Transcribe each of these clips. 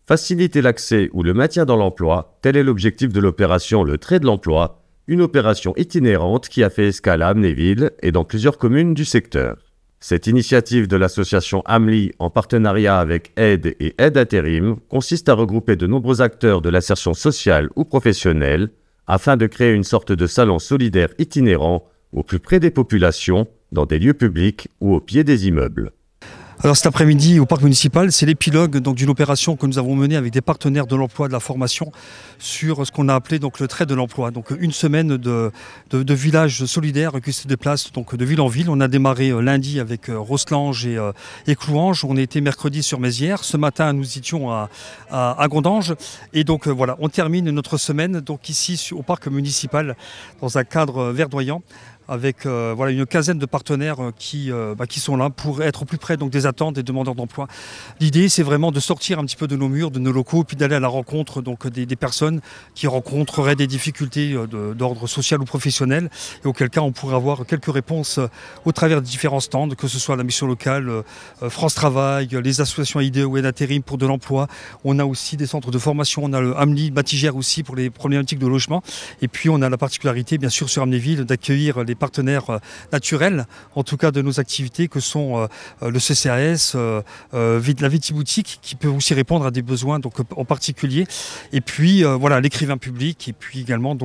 Faciliter l'accès ou le maintien dans l'emploi, tel est l'objectif de l'opération Le Trait de l'Emploi, une opération itinérante qui a fait escale à Amnéville et dans plusieurs communes du secteur. Cette initiative de l'association AMLI en partenariat avec Aide et Aide Intérim consiste à regrouper de nombreux acteurs de l'insertion sociale ou professionnelle afin de créer une sorte de salon solidaire itinérant au plus près des populations, dans des lieux publics ou au pied des immeubles. Alors cet après-midi au parc municipal, c'est l'épilogue d'une opération que nous avons menée avec des partenaires de l'emploi, de la formation, sur ce qu'on a appelé le trait de l'emploi. Donc une semaine de villages solidaires qui se déplacent de ville en ville. On a démarré lundi avec Rosselange et Clouange. On a été mercredi sur Mézières. Ce matin, nous étions à Gondange. Et donc voilà, on termine notre semaine ici au parc municipal dans un cadre verdoyant, avec une quinzaine de partenaires qui sont là pour être au plus près des attentes des demandeurs d'emploi. L'idée, c'est vraiment de sortir un petit peu de nos murs, de nos locaux, puis d'aller à la rencontre des personnes qui rencontreraient des difficultés d'ordre social ou professionnel, et auquel cas on pourrait avoir quelques réponses au travers de différents stands, que ce soit la mission locale, France Travail, les associations Aide ou Aide Intérim pour de l'emploi. On a aussi des centres de formation, on a le AMLI Batigère aussi pour les problématiques de logement, et puis on a la particularité, bien sûr, sur Amnéville, d'accueillir les partenaires naturels, en tout cas de nos activités, que sont le CCAS, la Vitiboutique, qui peut aussi répondre à des besoins en particulier, et puis l'écrivain public, et puis également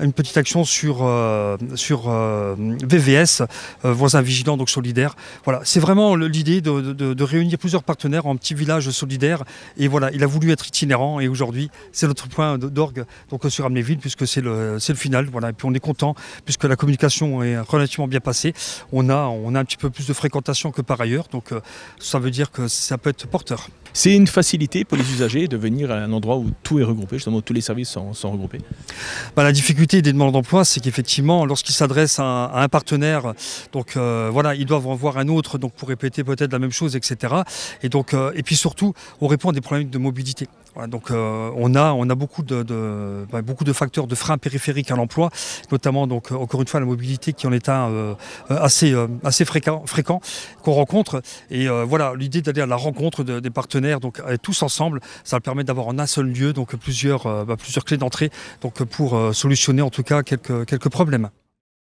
une petite action sur VVS, voisins vigilants solidaires. Voilà, c'est vraiment l'idée de réunir plusieurs partenaires en petit village solidaire, et voilà, il a voulu être itinérant, et aujourd'hui c'est notre point d'orgue sur Amnéville, puisque c'est le final. Voilà, et puis on est content puisque la communication est relativement bien passée. On a un petit peu plus de fréquentation que par ailleurs, donc ça veut dire que ça peut être porteur. C'est une facilité pour les usagers de venir à un endroit où tout est regroupé, justement où tous les services sont regroupés. La difficulté des demandeurs d'emploi, c'est qu'effectivement, lorsqu'ils s'adressent à un partenaire, ils doivent en voir un autre pour répéter peut-être la même chose, etc. Et puis surtout, on répond à des problèmes de mobilité. Voilà, on a beaucoup de facteurs de freins périphériques à l'emploi, notamment encore une fois la mobilité qui en est un assez fréquent qu'on rencontre. Et l'idée d'aller à la rencontre des partenaires, tous ensemble, ça permet d'avoir en un seul lieu plusieurs clés d'entrée pour solutionner en tout cas quelques problèmes.